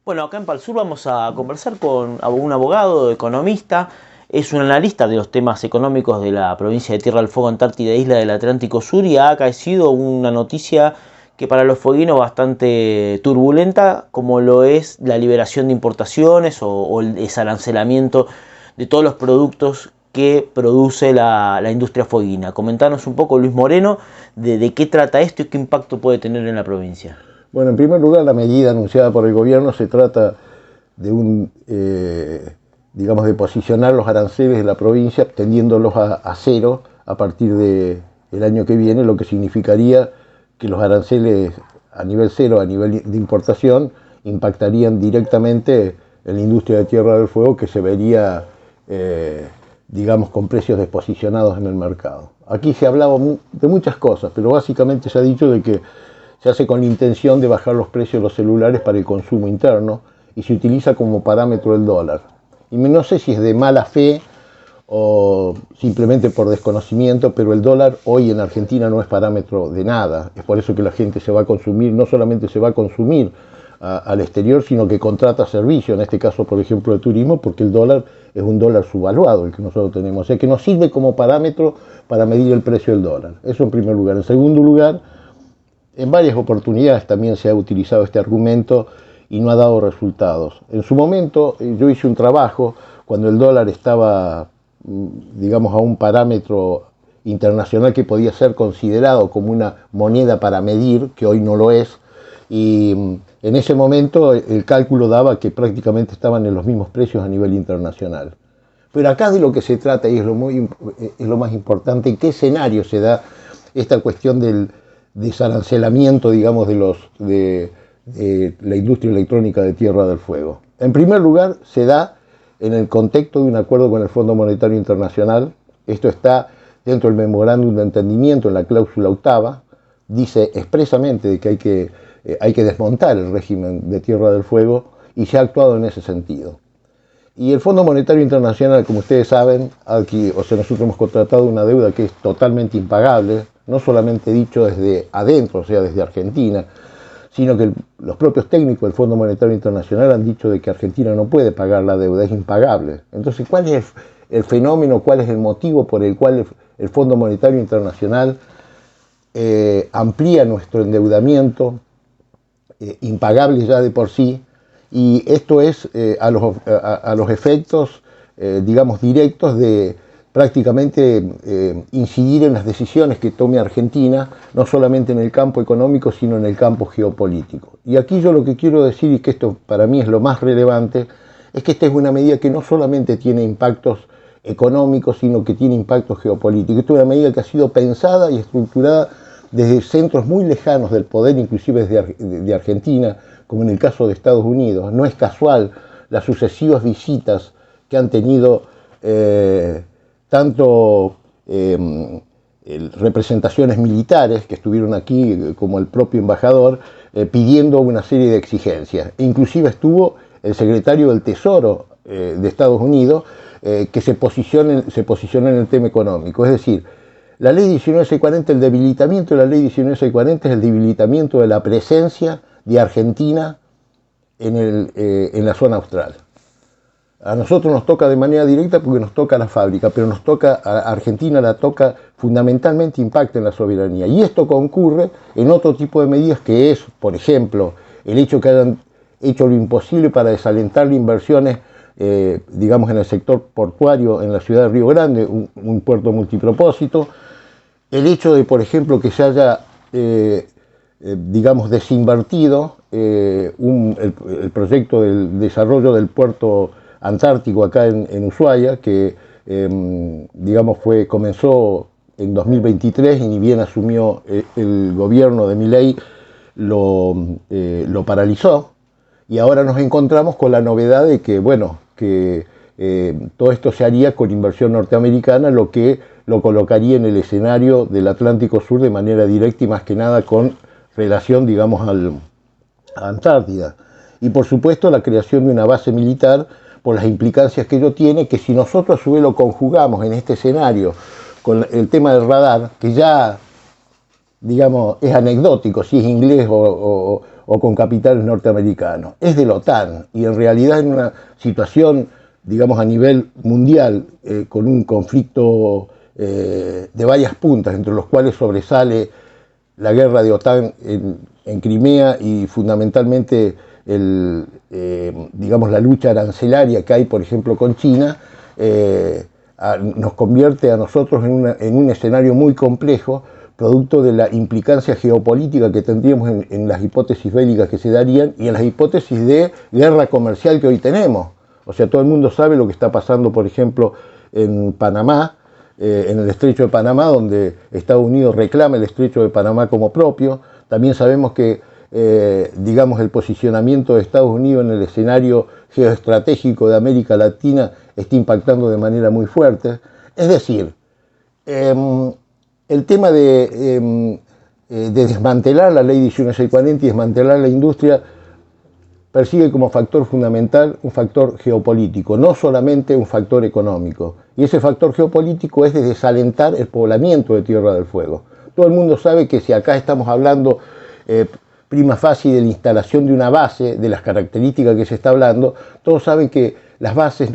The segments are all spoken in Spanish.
Bueno, acá en Palsur vamos a conversar con un abogado, economista, es un analista de los temas económicos de la provincia de Tierra del Fuego, Antártida e Isla del Atlántico Sur, y ha acaecido una noticia que para los fueguinos bastante turbulenta, como lo es la liberación de importaciones o el desarancelamiento de todos los productos que produce la industria fueguina. Comentanos un poco, Luis Moreno, de qué trata esto y qué impacto puede tener en la provincia. Bueno, en primer lugar, la medida anunciada por el gobierno se trata de digamos, de posicionar los aranceles de la provincia, tendiéndolos a cero a partir del año que viene, lo que significaría que los aranceles a nivel cero, a nivel de importación, impactarían directamente en la industria de Tierra del Fuego, que se vería, digamos, con precios desposicionados en el mercado. Aquí se ha hablado de muchas cosas, pero básicamente se ha dicho de que se hace con la intención de bajar los precios de los celulares para el consumo interno y se utiliza como parámetro el dólar. Y no sé si es de mala fe o simplemente por desconocimiento, pero el dólar hoy en Argentina no es parámetro de nada. Es por eso que la gente se va a consumir, no solamente se va a consumir al exterior, sino que contrata servicio, en este caso, por ejemplo, el turismo, porque el dólar es un dólar subvaluado el que nosotros tenemos. O sea que nos sirve como parámetro para medir el precio del dólar. Eso en primer lugar. En segundo lugar, en varias oportunidades también se ha utilizado este argumento y no ha dado resultados. En su momento yo hice un trabajo cuando el dólar estaba, digamos, a un parámetro internacional que podía ser considerado como una moneda para medir, que hoy no lo es, y en ese momento el cálculo daba que prácticamente estaban en los mismos precios a nivel internacional. Pero acá de lo que se trata, y es lo más importante, ¿en qué escenario se da esta cuestión del desarancelamiento, digamos, de la industria electrónica de Tierra del Fuego? En primer lugar, se da en el contexto de un acuerdo con el Fondo Monetario Internacional. Esto está dentro del memorándum de entendimiento, en la cláusula octava. Dice expresamente que hay que desmontar el régimen de Tierra del Fuego, y se ha actuado en ese sentido. Y el Fondo Monetario Internacional, como ustedes saben, nosotros hemos contratado una deuda que es totalmente impagable, no solamente dicho desde adentro, o sea, desde Argentina, sino que los propios técnicos del Fondo Monetario Internacional han dicho de que Argentina no puede pagar la deuda, es impagable. Entonces, ¿cuál es el fenómeno, cuál es el motivo por el cual el Fondo Monetario Internacional amplía nuestro endeudamiento, impagable ya de por sí? Y esto es a los efectos, digamos, directos de prácticamente incidir en las decisiones que tome Argentina, no solamente en el campo económico, sino en el campo geopolítico. Y aquí yo lo que quiero decir, y que esto para mí es lo más relevante, es que esta es una medida que no solamente tiene impactos económicos, sino que tiene impactos geopolíticos. Esta es una medida que ha sido pensada y estructurada desde centros muy lejanos del poder, inclusive de Argentina, como en el caso de Estados Unidos. No es casual las sucesivas visitas que han tenido tanto representaciones militares que estuvieron aquí, como el propio embajador, pidiendo una serie de exigencias. Inclusive estuvo el secretario del Tesoro de Estados Unidos, que se posiciona en el tema económico. Es decir, la ley 19640, el debilitamiento de la ley 19640 es el debilitamiento de la presencia de Argentina en la zona austral. A nosotros nos toca de manera directa porque nos toca la fábrica, pero a Argentina la toca fundamentalmente, impacta en la soberanía. Y esto concurre en otro tipo de medidas, que es, por ejemplo, el hecho que hayan hecho lo imposible para desalentar inversiones, digamos, en el sector portuario en la ciudad de Río Grande, un puerto multipropósito. El hecho de, por ejemplo, que se haya, digamos, desinvertido el proyecto del desarrollo del puerto antártico acá en Ushuaia, que digamos comenzó en 2023 y ni bien asumió el gobierno de Milei, lo paralizó, y ahora nos encontramos con la novedad de que, bueno, que todo esto se haría con inversión norteamericana, lo que lo colocaría en el escenario del Atlántico Sur de manera directa y más que nada con relación, digamos, a Antártida. Y por supuesto la creación de una base militar, por las implicancias que ello tiene, que si nosotros a su vez lo conjugamos en este escenario con el tema del radar, que ya, digamos, es anecdótico, si es inglés o con capitales norteamericanos. Es de la OTAN y en realidad en una situación, digamos, a nivel mundial, con un conflicto de varias puntas, entre los cuales sobresale la guerra de OTAN en Crimea y fundamentalmente digamos, la lucha arancelaria que hay, por ejemplo, con China, nos convierte a nosotros en un escenario muy complejo, producto de la implicancia geopolítica que tendríamos en las hipótesis bélicas que se darían y en las hipótesis de guerra comercial que hoy tenemos. O sea, todo el mundo sabe lo que está pasando, por ejemplo, en Panamá, en el Estrecho de Panamá, donde Estados Unidos reclama el Estrecho de Panamá como propio. También sabemos que, digamos, el posicionamiento de Estados Unidos en el escenario geoestratégico de América Latina está impactando de manera muy fuerte. Es decir, el tema de desmantelar la ley 19640 y desmantelar la industria persigue como factor fundamental un factor geopolítico, no solamente un factor económico. Y ese factor geopolítico es de desalentar el poblamiento de Tierra del Fuego. Todo el mundo sabe que si acá estamos hablando prima facie de la instalación de una base, de las características que se está hablando, todos saben que las bases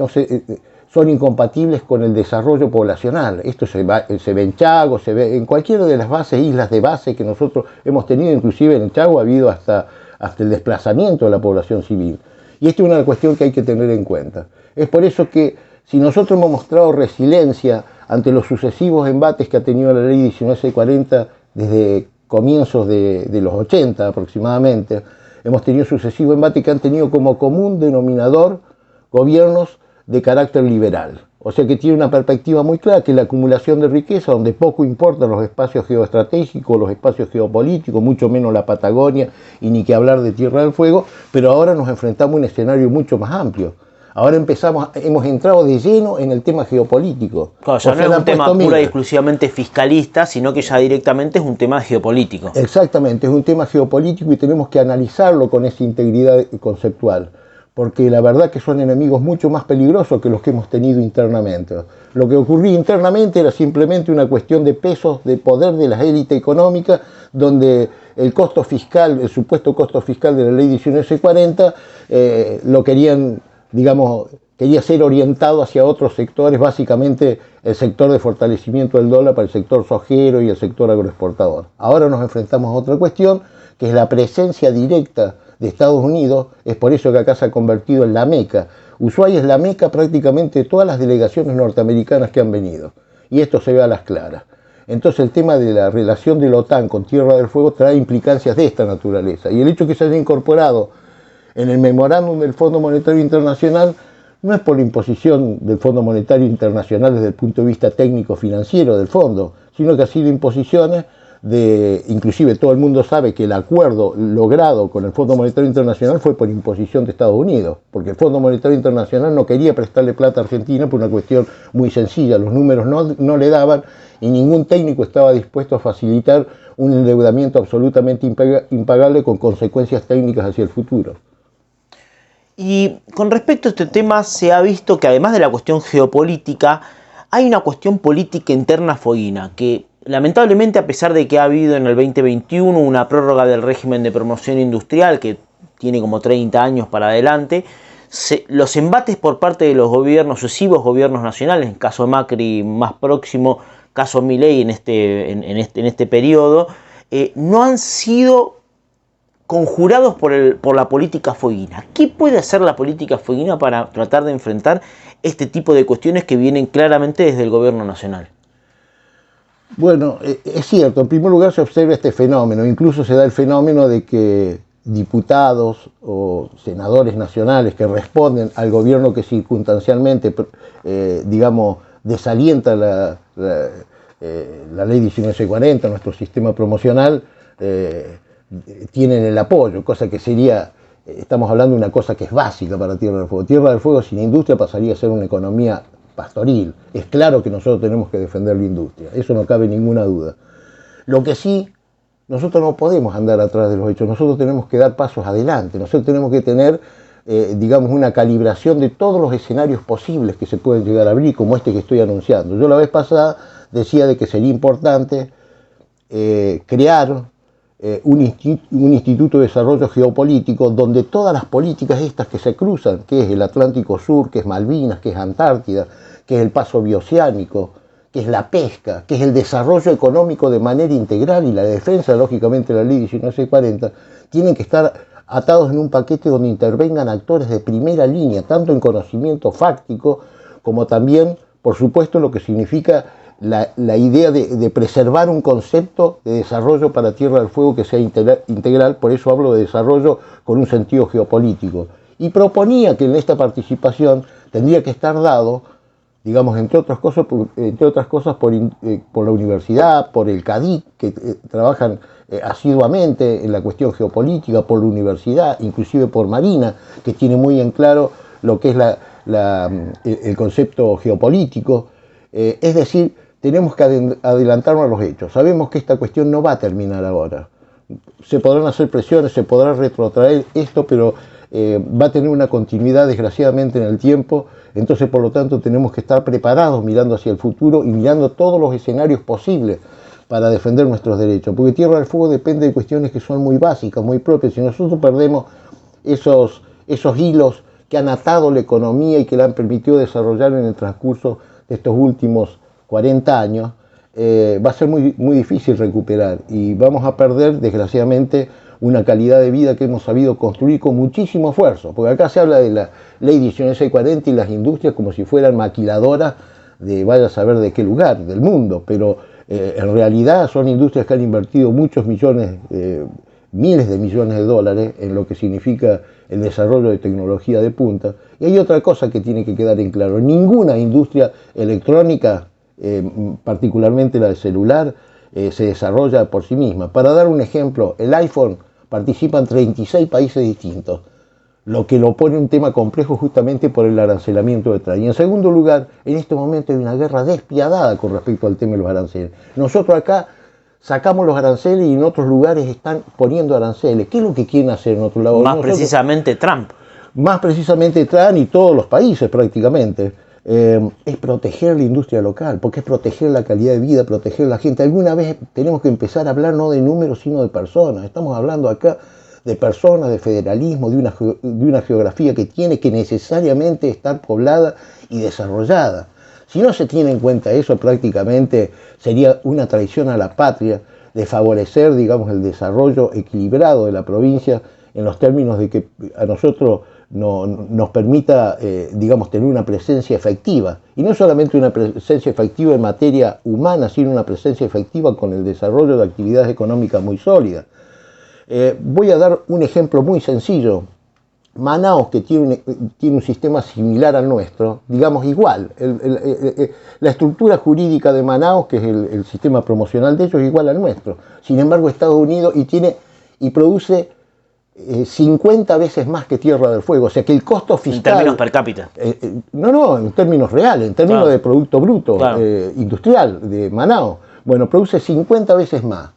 son incompatibles con el desarrollo poblacional. Esto se ve en Chago, se ve en cualquiera de las bases, islas de base que nosotros hemos tenido, inclusive en Chago ha habido hasta el desplazamiento de la población civil. Y esta es una cuestión que hay que tener en cuenta. Es por eso que si nosotros hemos mostrado resiliencia ante los sucesivos embates que ha tenido la ley 19640 desde comienzos de los 80 aproximadamente, hemos tenido sucesivos embates que han tenido como común denominador gobiernos de carácter liberal. O sea que tiene una perspectiva muy clara, que es la acumulación de riqueza, donde poco importan los espacios geoestratégicos, los espacios geopolíticos, mucho menos la Patagonia, y ni que hablar de Tierra del Fuego, pero ahora nos enfrentamos a un escenario mucho más amplio. Ahora hemos entrado de lleno en el tema geopolítico. Claro, ya no es un tema pura y exclusivamente fiscalista, sino que ya directamente es un tema geopolítico. Exactamente, es un tema geopolítico y tenemos que analizarlo con esa integridad conceptual, porque la verdad que son enemigos mucho más peligrosos que los que hemos tenido internamente. Lo que ocurría internamente era simplemente una cuestión de pesos, de poder de las élites económicas, donde el costo fiscal, el supuesto costo fiscal de la ley 19640, lo querían, digamos, quería ser orientado hacia otros sectores, básicamente el sector de fortalecimiento del dólar para el sector sojero y el sector agroexportador. Ahora nos enfrentamos a otra cuestión, que es la presencia directa de Estados Unidos. Es por eso que acá se ha convertido en la meca. Ushuaia es la meca prácticamente de todas las delegaciones norteamericanas que han venido. Y esto se ve a las claras. Entonces el tema de la relación de la OTAN con Tierra del Fuego trae implicancias de esta naturaleza. Y el hecho que se haya incorporado en el memorándum del Fondo Monetario Internacional no es por la imposición del Fondo Monetario Internacional desde el punto de vista técnico-financiero del fondo, sino que ha sido imposiciones inclusive todo el mundo sabe que el acuerdo logrado con el Fondo Monetario Internacional fue por imposición de Estados Unidos, porque el Fondo Monetario Internacional no quería prestarle plata a Argentina por una cuestión muy sencilla, los números no le daban y ningún técnico estaba dispuesto a facilitar un endeudamiento absolutamente impagable con consecuencias técnicas hacia el futuro. Y con respecto a este tema se ha visto que además de la cuestión geopolítica, hay una cuestión política interna fueguina, que lamentablemente, a pesar de que ha habido en el 2021 una prórroga del régimen de promoción industrial que tiene como 30 años para adelante, los embates por parte de los gobiernos, sucesivos gobiernos nacionales, en caso de Macri más próximo, caso Milei en este periodo, no han sido conjurados por la política fueguina. ¿Qué puede hacer la política fueguina para tratar de enfrentar este tipo de cuestiones que vienen claramente desde el gobierno nacional? Bueno, es cierto, en primer lugar se observa este fenómeno, incluso se da el fenómeno de que diputados o senadores nacionales que responden al gobierno que circunstancialmente, digamos, desalienta la ley 19640, nuestro sistema promocional, tienen el apoyo, cosa que sería, estamos hablando de una cosa que es básica para Tierra del Fuego. Tierra del Fuego sin industria pasaría a ser una economía pastoril. Es claro que nosotros tenemos que defender la industria, eso no cabe ninguna duda. Lo que sí, nosotros no podemos andar atrás de los hechos, nosotros tenemos que dar pasos adelante, nosotros tenemos que tener, digamos, una calibración de todos los escenarios posibles que se pueden llegar a abrir, como este que estoy anunciando. Yo la vez pasada decía de que sería importante crear un instituto de desarrollo geopolítico donde todas las políticas estas que se cruzan, que es el Atlántico Sur, que es Malvinas, que es Antártida, que es el paso bioceánico, que es la pesca, que es el desarrollo económico de manera integral y la defensa, lógicamente, de la Ley 19640, tienen que estar atados en un paquete donde intervengan actores de primera línea, tanto en conocimiento fáctico como también, por supuesto, lo que significa la idea de preservar un concepto de desarrollo para Tierra del Fuego que sea integral, por eso hablo de desarrollo con un sentido geopolítico. Y proponía que en esta participación tendría que estar dado, digamos, entre otras cosas por la universidad, por el CADIC, que trabajan asiduamente en la cuestión geopolítica, por la universidad, inclusive por Marina, que tiene muy en claro lo que es el concepto geopolítico. Es decir, tenemos que adelantarnos a los hechos. Sabemos que esta cuestión no va a terminar ahora. Se podrán hacer presiones, se podrá retrotraer esto, pero va a tener una continuidad, desgraciadamente, en el tiempo. Entonces, por lo tanto, tenemos que estar preparados mirando hacia el futuro y mirando todos los escenarios posibles para defender nuestros derechos. Porque Tierra del Fuego depende de cuestiones que son muy básicas, muy propias. Si nosotros perdemos esos hilos que han atado la economía y que la han permitido desarrollar en el transcurso de estos últimos 40 años, va a ser muy, muy difícil recuperar y vamos a perder, desgraciadamente, una calidad de vida que hemos sabido construir con muchísimo esfuerzo, porque acá se habla de la Ley 19640 y las industrias como si fueran maquiladoras de vaya a saber de qué lugar del mundo, pero en realidad son industrias que han invertido muchos millones, miles de millones de dólares en lo que significa el desarrollo de tecnología de punta. Y hay otra cosa que tiene que quedar en claro: ninguna industria electrónica, particularmente la de celular, se desarrolla por sí misma. Para dar un ejemplo, el iPhone participa en 36 países distintos, lo que lo pone un tema complejo justamente por el arancelamiento detrás. Y en segundo lugar, en este momento hay una guerra despiadada con respecto al tema de los aranceles. Nosotros acá sacamos los aranceles y en otros lugares están poniendo aranceles. ¿Qué es lo que quieren hacer en otro lado? Más precisamente Trump. Más precisamente Trump y todos los países prácticamente. Es proteger la industria local, porque es proteger la calidad de vida, proteger a la gente. Alguna vez tenemos que empezar a hablar no de números, sino de personas. Estamos hablando acá de personas, de federalismo, de una geografía que tiene que necesariamente estar poblada y desarrollada. Si no se tiene en cuenta eso, prácticamente sería una traición a la patria de favorecer, digamos, el desarrollo equilibrado de la provincia en los términos de que a nosotros nos permita, digamos, tener una presencia efectiva. Y no solamente una presencia efectiva en materia humana, sino una presencia efectiva con el desarrollo de actividades económicas muy sólidas. Voy a dar un ejemplo muy sencillo. Manaos, que tiene un sistema similar al nuestro, digamos igual. La estructura jurídica de Manaos, que es el sistema promocional de ellos, es igual al nuestro. Sin embargo, Estados Unidos y produce 50 veces más que Tierra del Fuego. O sea que el costo fiscal... En términos per cápita. No, en términos reales, en términos claro. de Producto Bruto claro. Industrial de Manaos. Bueno, produce 50 veces más.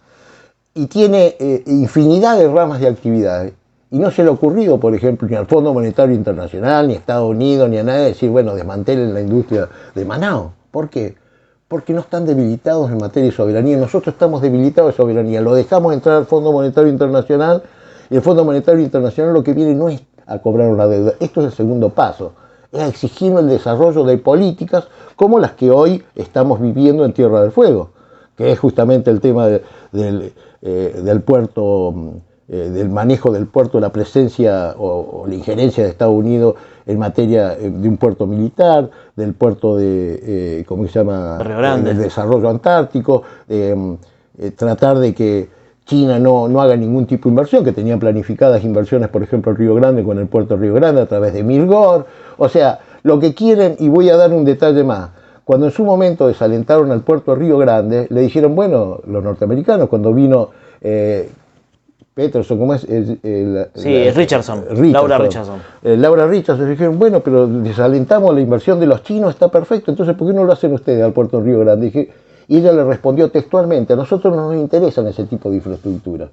Y tiene infinidad de ramas de actividades. Y no se le ha ocurrido, por ejemplo, ni al Fondo Monetario Internacional, ni a Estados Unidos, ni a nadie decir, bueno, desmantelen la industria de Manaos. ¿Por qué? Porque no están debilitados en materia de soberanía. Nosotros estamos debilitados de soberanía. Lo dejamos entrar al Fondo Monetario Internacional y el Fondo Monetario Internacional lo que viene no es a cobrar una deuda. Esto es el segundo paso. Es a exigir el desarrollo de políticas como las que hoy estamos viviendo en Tierra del Fuego, que es justamente el tema del puerto, del manejo del puerto, la presencia o la injerencia de Estados Unidos en materia de un puerto militar, del puerto de, ¿cómo se llama?, Río Grande, del desarrollo antártico, tratar de que China no haga ningún tipo de inversión, que tenían planificadas inversiones, por ejemplo, en Río Grande, con el puerto de Río Grande, a través de Milgor. O sea, lo que quieren, y voy a dar un detalle más, cuando en su momento desalentaron al puerto de Río Grande, le dijeron, bueno, los norteamericanos, cuando vino Peterson, ¿cómo es? Richardson, Laura Richardson. Laura Richardson, dijeron, bueno, pero desalentamos la inversión de los chinos, está perfecto, entonces ¿por qué no lo hacen ustedes al puerto de Río Grande? Y ella le respondió textualmente, a nosotros no nos interesan ese tipo de infraestructura.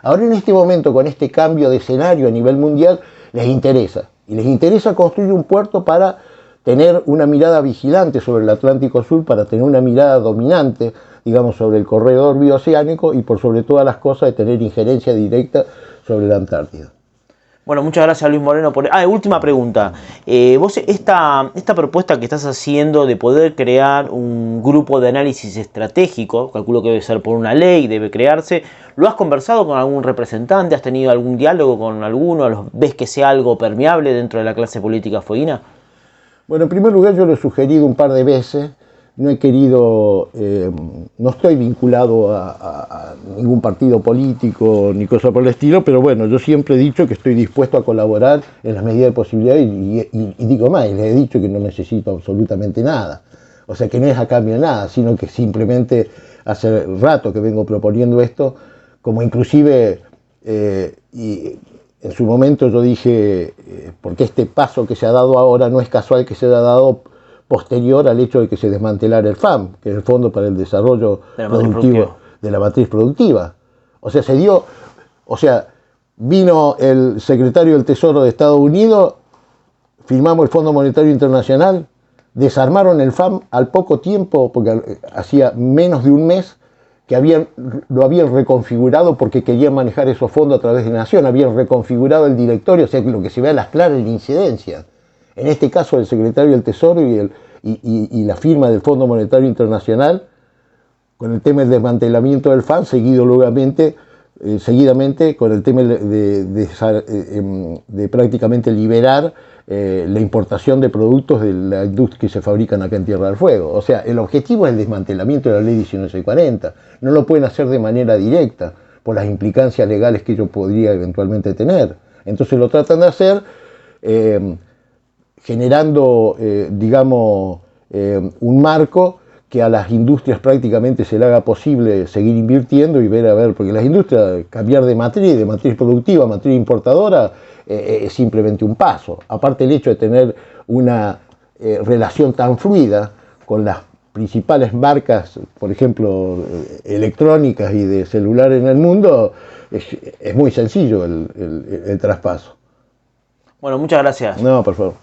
Ahora en este momento, con este cambio de escenario a nivel mundial, les interesa. Y les interesa construir un puerto para tener una mirada vigilante sobre el Atlántico Sur para tener una mirada dominante, digamos, sobre el corredor bioceánico y por sobre todas las cosas de tener injerencia directa sobre la Antártida. Bueno, muchas gracias Luis Moreno por... última pregunta. Vos, esta propuesta que estás haciendo de poder crear un grupo de análisis estratégico, calculo que debe ser por una ley, debe crearse, ¿lo has conversado con algún representante? ¿Has tenido algún diálogo con alguno? ¿Ves que sea algo permeable dentro de la clase política fueguina? Bueno, en primer lugar yo lo he sugerido un par de veces. No he querido, no estoy vinculado a ningún partido político ni cosa por el estilo, pero bueno, yo siempre he dicho que estoy dispuesto a colaborar en las medidas de posibilidad y digo más, les he dicho que no necesito absolutamente nada. O sea, que no es a cambio de nada, sino que simplemente hace rato que vengo proponiendo esto, como inclusive, y en su momento yo dije, porque este paso que se ha dado ahora no es casual que se haya dado posterior al hecho de que se desmantelara el FAM, que es el Fondo para el Desarrollo Productivo de la Matriz Productiva. O sea, vino el secretario del Tesoro de Estados Unidos, firmamos el Fondo Monetario Internacional, desarmaron el FAM al poco tiempo, porque hacía menos de un mes que lo habían reconfigurado porque querían manejar esos fondos a través de Nación, habían reconfigurado el directorio, o sea, que lo que se ve a las claras es la incidencia. En este caso, el secretario del Tesoro y la firma del Fondo Monetario Internacional, con el tema del desmantelamiento del FAM, seguidamente con el tema de prácticamente liberar la importación de productos de la industria que se fabrican acá en Tierra del Fuego. O sea, el objetivo es el desmantelamiento de la ley 19640. No lo pueden hacer de manera directa, por las implicancias legales que ello podría eventualmente tener. Entonces lo tratan de hacer generando, un marco que a las industrias prácticamente se le haga posible seguir invirtiendo y ver, porque las industrias, cambiar de matriz productiva a matriz importadora, es simplemente un paso. Aparte el hecho de tener una relación tan fluida con las principales marcas, por ejemplo, electrónicas y de celular en el mundo, es muy sencillo el traspaso. Bueno, muchas gracias. No, por favor.